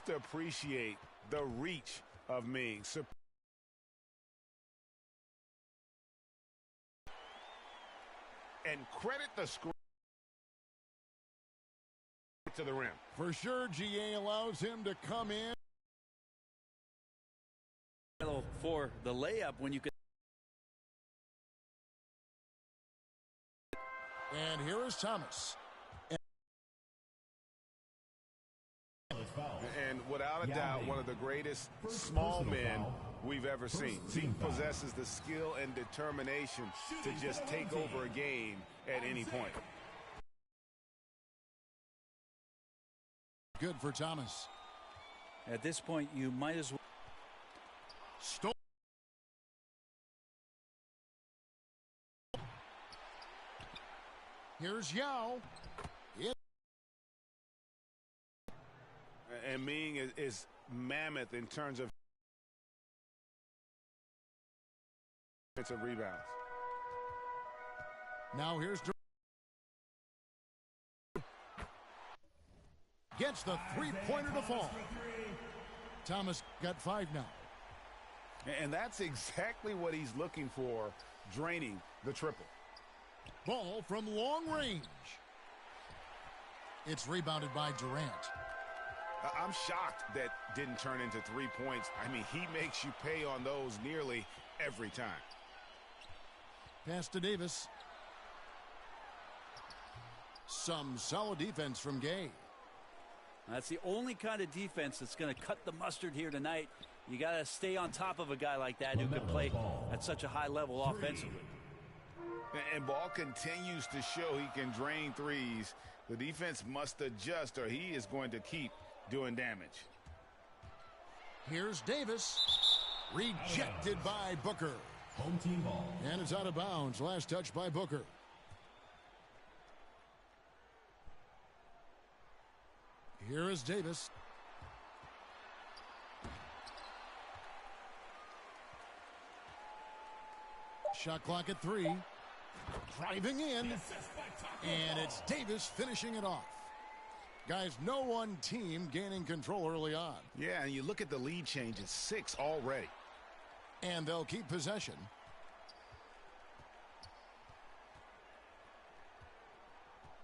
have to appreciate the reach of Ming. And credit the screen to the rim. For sure, GA allows him to come in. For the layup when you could. And here is Thomas. And without a doubt, one of the greatest small men we've ever seen. He possesses the skill and determination to just take over a game at any point. Good for Thomas. At this point, you might as well. Here's Yao. And Ming is mammoth in terms of offensive rebounds. Now here's gets the three-pointer to fall. Thomas got 5 now. And that's exactly what he's looking for, draining the triple. Ball from long range. It's rebounded by Durant. I'm shocked that didn't turn into 3 points. I mean, he makes you pay on those nearly every time. Pass to Davis. Some solid defense from Gay. That's the only kind of defense that's going to cut the mustard here tonight. You got to stay on top of a guy like that who can play at such a high level offensively. And Ball continues to show he can drain threes. The defense must adjust or he is going to keep doing damage. Here's Davis. Rejected by Booker. Home team ball. And it's out of bounds. Last touch by Booker. Here is Davis. Shot clock at 3. Driving in. And it's Davis finishing it off. Guys, no one team gaining control early on. Yeah, and you look at the lead change. It's 6 already. And they'll keep possession.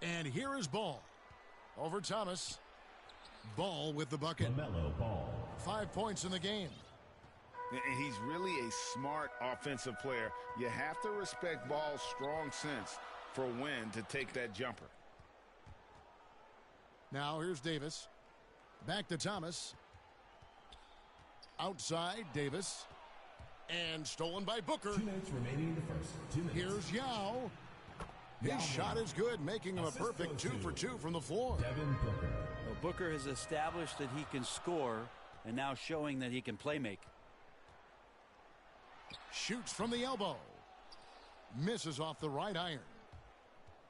And here is Ball. Over Thomas. Ball with the bucket. LaMelo Ball. 5 points in the game. And he's really a smart offensive player. You have to respect Ball's strong sense for when to take that jumper. Now here's Davis. Back to Thomas. Outside, Davis. And stolen by Booker. 2 minutes remaining in the first. 2 minutes. Here's Yao. His shot is good, making him a perfect 2 for 2 from the floor. Devin Booker. Well, Booker has established that he can score and now showing that he can play make. Shoots from the elbow. Misses off the right iron.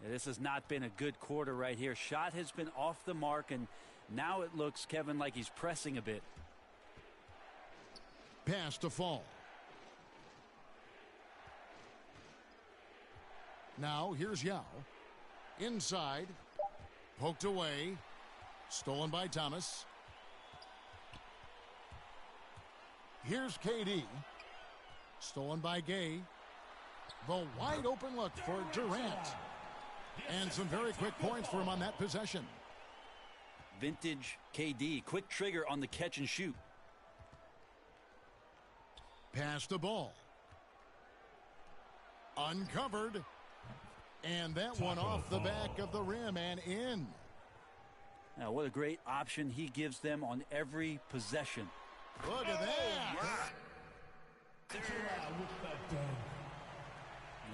Yeah, this has not been a good quarter right here. Shot has been off the mark, and now it looks, Kevin, like he's pressing a bit. Pass to Fall. Now here's Yao. Inside. Poked away. Stolen by Thomas. Here's KD. Stolen by Gay. The wide open look for Durant. And some very quick points for him on that possession. Vintage KD. Quick trigger on the catch and shoot. Pass the ball. Uncovered. And that one off the back of the rim and in. Now, what a great option he gives them on every possession. Look at that.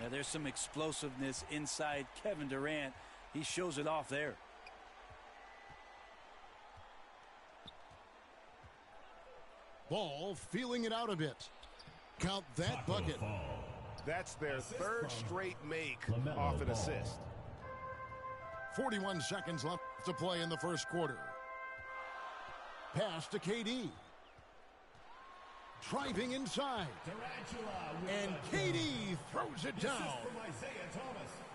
Yeah, there's some explosiveness inside Kevin Durant. He shows it off there. Ball feeling it out a bit. Count that bucket. That's their third straight make off an assist. 41 seconds left to play in the first quarter. Pass to KD. driving inside. And KD throws it down.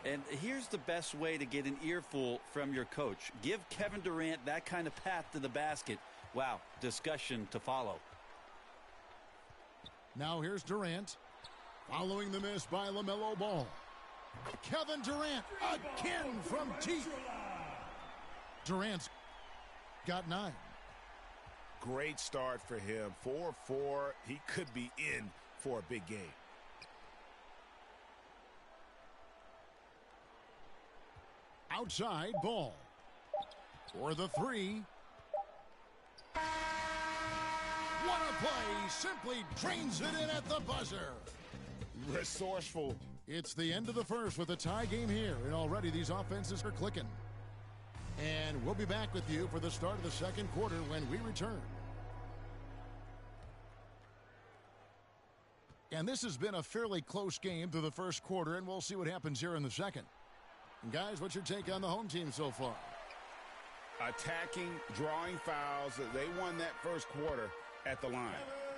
And here's the best way to get an earful from your coach. Give Kevin Durant that kind of path to the basket. Wow, discussion to follow. Now here's Durant. Following the miss by LaMelo Ball. Kevin Durant again from deep. Durant's got 9. Great start for him. 4-4. He could be in for a big game. Outside Ball. For the 3. What a play. Simply drains it in at the buzzer. Resourceful. It's the end of the first with a tie game here, and already these offenses are clicking. And we'll be back with you for the start of the second quarter when we return. And this has been a fairly close game through the first quarter, and we'll see what happens here in the second. And guys, what's your take on the home team so far? Attacking, drawing fouls. They won that first quarter at the line.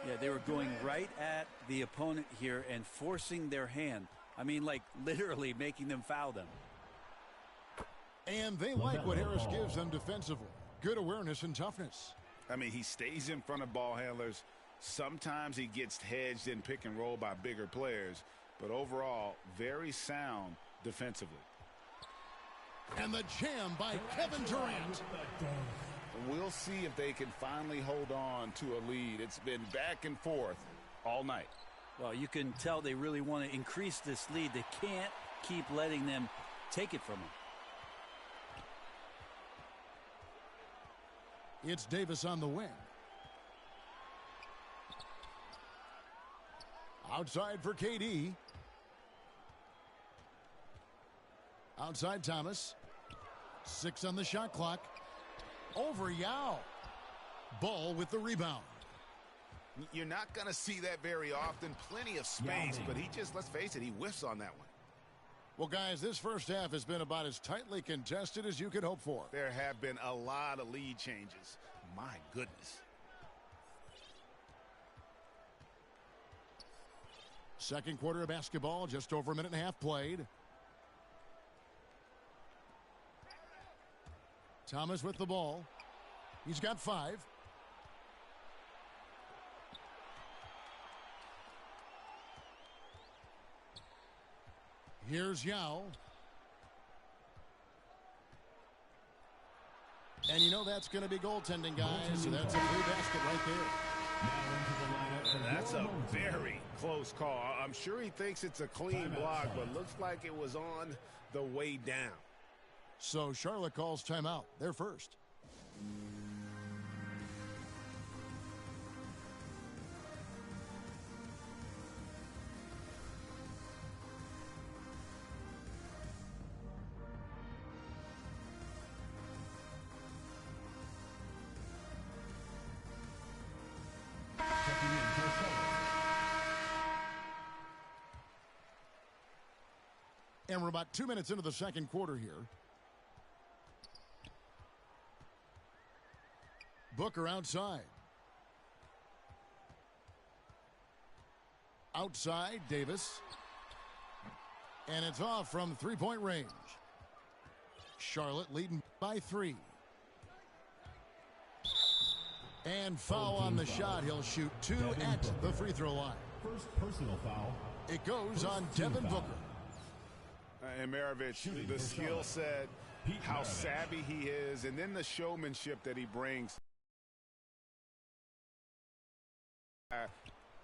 Yeah, they were going right at the opponent here and forcing their hand. I mean, like literally making them foul them. And they like what Harris gives them defensively. Good awareness and toughness. I mean, he stays in front of ball handlers. Sometimes he gets hedged in pick and roll by bigger players. But overall, very sound defensively. And the jam by Kevin Durant. We'll see if they can finally hold on to a lead. It's been back and forth all night. Well, you can tell they really want to increase this lead. They can't keep letting them take it from them. It's Davis on the wing. Outside for KD. Outside Thomas. 6 on the shot clock. Over Yao. Ball with the rebound. You're not going to see that very often. Plenty of space, but he just, let's face it, he whiffs on that one. Well, guys, this first half has been about as tightly contested as you could hope for. There have been a lot of lead changes. My goodness. Second quarter of basketball, just over a minute and a half played. Thomas with the ball. He's got 5. Here's Yao. And you know that's going to be goaltending, guys. So that's a free basket right there. That's a very close call. I'm sure he thinks it's a clean block, but looks like it was on the way down. So Charlotte calls timeout. They're first. And we're about 2 minutes into the second quarter here. Booker outside. Outside, Davis. And it's off from three-point range. Charlotte leading by 3. And foul on the shot. He'll shoot 2 at the free throw line. First personal foul. It goes on Devin Booker. And Maravich, the skill set, how savvy he is, and then the showmanship that he brings.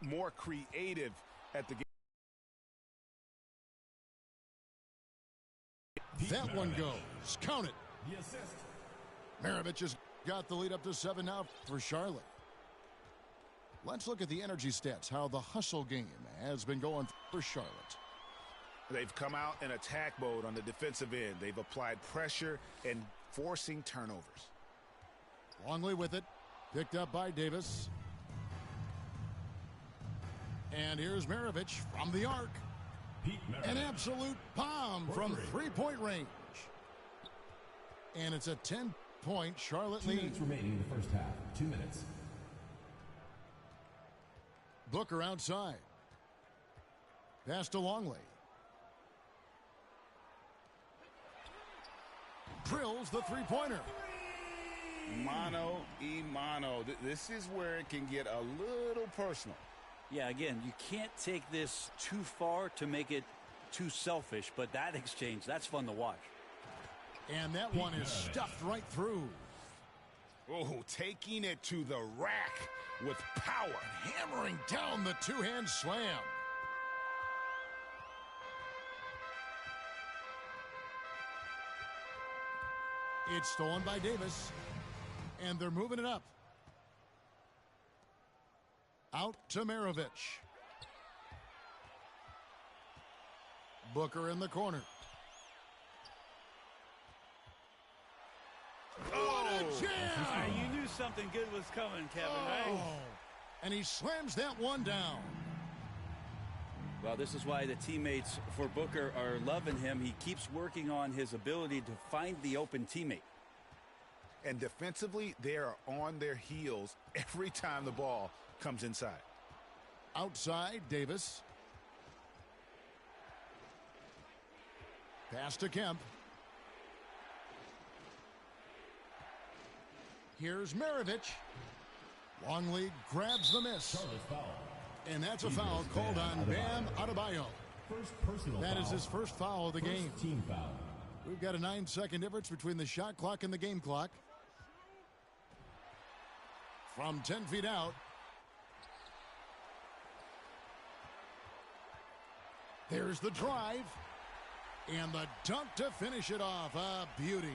More creative at the game. That one goes. Count it. Maravich has got the lead up to 7 now for Charlotte. Let's look at the energy stats, how the hustle game has been going for Charlotte. They've come out in attack mode on the defensive end. They've applied pressure and forcing turnovers. Longley with it. Picked up by Davis. And here's Maravich from the arc. An absolute bomb from three-point range. And it's a 10-point Charlotte lead. 2 minutes remaining in the first half. 2 minutes. Booker outside. Pass to Longley. Drills the three-pointer. Mano y mano. This is where it can get a little personal. Yeah, again, you can't take this too far to make it too selfish, but that exchange, that's fun to watch. And that one is stuffed right through. Oh, taking it to the rack with power. Hammering down the two-hand slam. It's stolen by Davis. And they're moving it up. Out to Maravich. Booker in the corner. What a jam! You knew something good was coming, Kevin, right? And he slams that one down. Well, this is why the teammates for Booker are loving him. He keeps working on his ability to find the open teammate. And defensively, they are on their heels every time the ball comes inside. Outside, Davis. Pass to Kemp. Here's Maravich. Longley grabs the miss. And that's a foul called on Bam Adebayo. That is his first foul of the game. Team foul. We've got a 9-second difference between the shot clock and the game clock. From 10 feet out. There's the drive. And the dunk to finish it off. A beauty.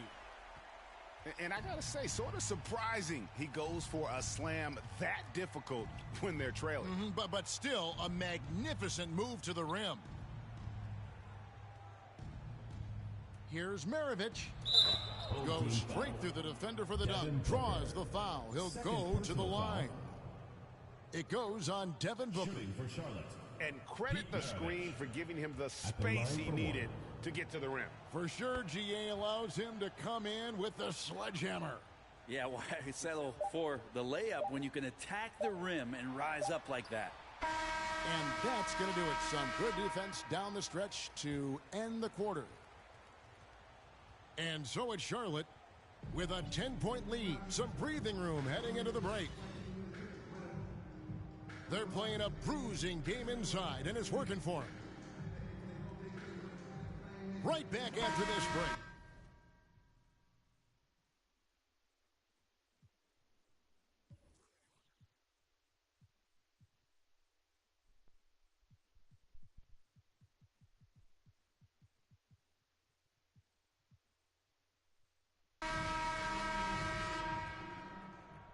And I got to say, sort of surprising he goes for a slam that difficult when they're trailing. But still a magnificent move to the rim. Here's Maravich. Goes straight through the defender for the dunk. Draws the foul. He'll go to the line. It goes on Devin Booker. For Charlotte. And credit the screen for giving him the space he needed to get to the rim. For sure, GA allows him to come in with the sledgehammer. Yeah, why settle for the layup when you can attack the rim and rise up like that? And that's going to do it. Some good defense down the stretch to end the quarter. And so it's Charlotte with a 10-point lead. Some breathing room heading into the break. They're playing a bruising game inside, and it's working for them. Right back after this break.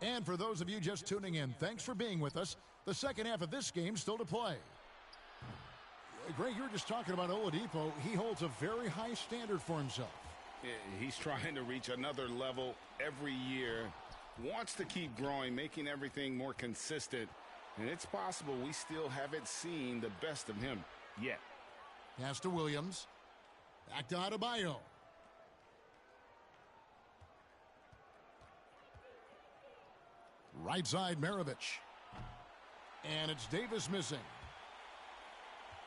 And for those of you just tuning in, thanks for being with us. The second half of this game still to play. Greg, you were just talking about Oladipo. He holds a very high standard for himself. Yeah, he's trying to reach another level every year. Wants to keep growing, making everything more consistent. And it's possible we still haven't seen the best of him yet. Pass to Williams. Back to Adebayo. Right side, Maravich. And it's Davis missing.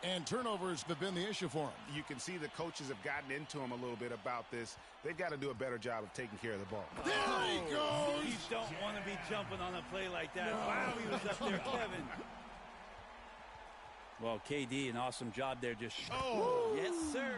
And turnovers have been the issue for him. You can see the coaches have gotten into him a little bit about this. They've got to do a better job of taking care of the ball. There he goes! You don't want to be jumping on a play like that. No. Wow, he was up there, Kevin. Well, KD, an awesome job there. Just yes, sir.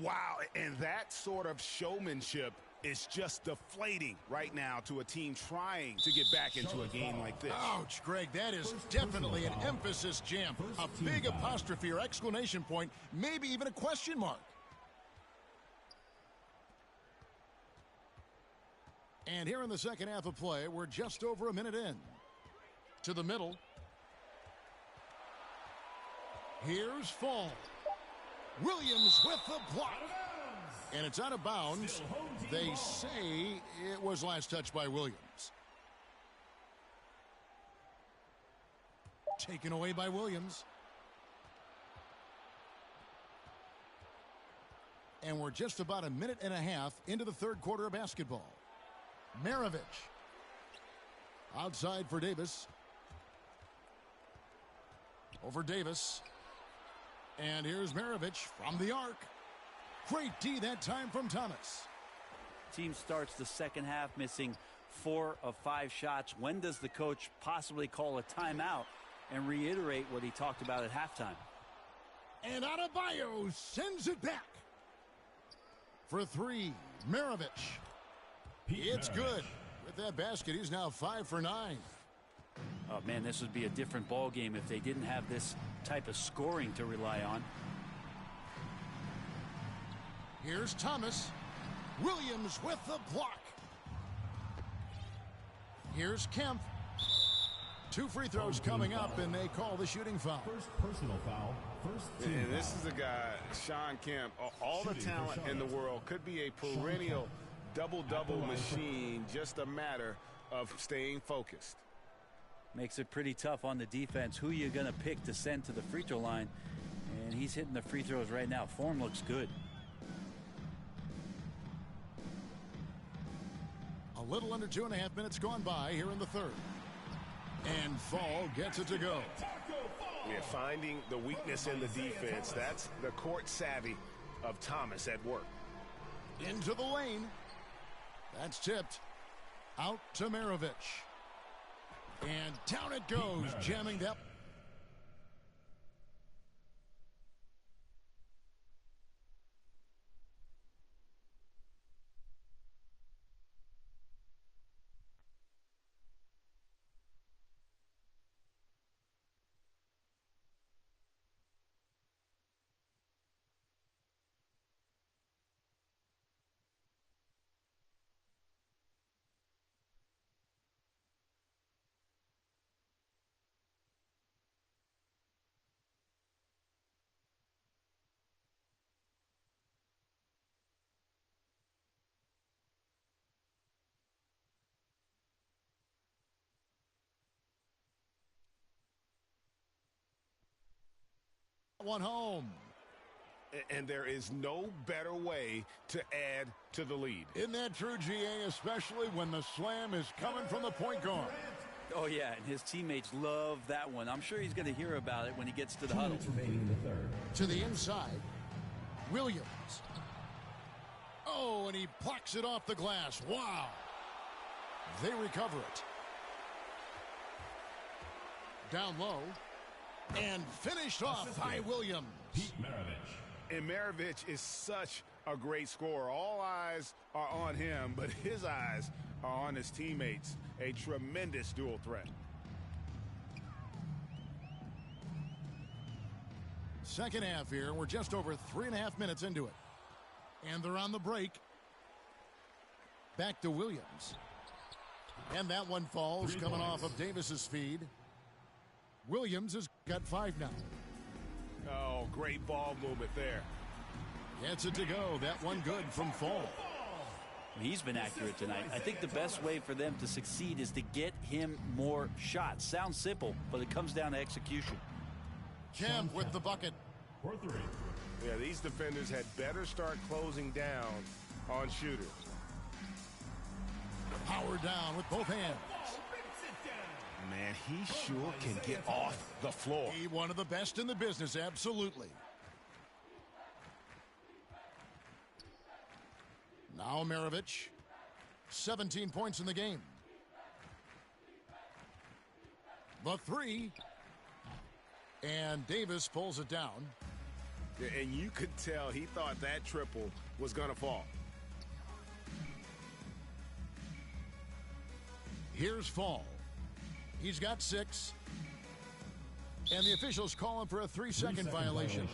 Wow, and that sort of showmanship is just deflating right now to a team trying to get back into a game like this. Ouch, Greg, that is definitely an emphasis jam. A big apostrophe or exclamation point, maybe even a question mark. And here in the second half of play, we're just over a minute in. To the middle. Here's Fall. Williams with the block. And it's out of bounds. They say it was last touched by Williams. Taken away by Williams. And we're just about a minute and a half into the third quarter of basketball. Maravich. Outside for Davis. over Davis. And here's Maravich from the arc. Great D that time from Thomas. Team starts the second half missing 4 of 5 shots. When does the coach possibly call a timeout and reiterate what he talked about at halftime? And Adebayo sends it back. For 3, Maravich. It's good. With that basket, he's now 5 for 9. Oh, man, this would be a different ball game if they didn't have this type of scoring to rely on. Here's Thomas. Williams with the block. Here's Kemp. 2 free throws coming up, and they call the shooting foul. First personal foul. First team And this foul. is a guy, Sean Kemp, all the talent in the world, could be a perennial double-double machine, just a matter of staying focused. Makes it pretty tough on the defense. Who you going to pick to send to the free throw line? And he's hitting the free throws right now. Form looks good. A little under 2.5 minutes gone by here in the third. And Fall gets it to go. Yeah, finding the weakness in the defense. That's the court savvy of Thomas at work. Into the lane. That's tipped. Out to Maravich. And down it goes, jamming that. One home. And there is no better way to add to the lead. Isn't that true, GA, especially when the slam is coming from the point guard? Oh, yeah, and his teammates love that one. I'm sure he's going to hear about it when he gets to the 2 huddle. minutes remaining in the third. To the inside. Williams. Oh, and he plucks it off the glass. Wow. They recover it. Down low. And finished off by Williams. Pete Maravich. And Maravich is such a great scorer. All eyes are on him, but his eyes are on his teammates. A tremendous dual threat. Second half here. We're just over 3.5 minutes into it. And they're on the break. Back to Williams. And that one falls, coming off of Davis's feed. Williams has got 5 now. Oh, great ball movement there. Gets it to go. That one good from Fall. He's been accurate tonight. I think the best way for them to succeed is to get him more shots. Sounds simple, but it comes down to execution. Kemp with the bucket. For 3. Yeah, these defenders had better start closing down on shooters. Power down with both hands. Man, he sure can get off the floor. He one of the best in the business, absolutely. Now Maravich, 17 points in the game. The 3. And Davis pulls it down. Yeah, and you could tell he thought that triple was going to fall. Here's Fall. He's got 6. And the officials call him for a 3-second violation.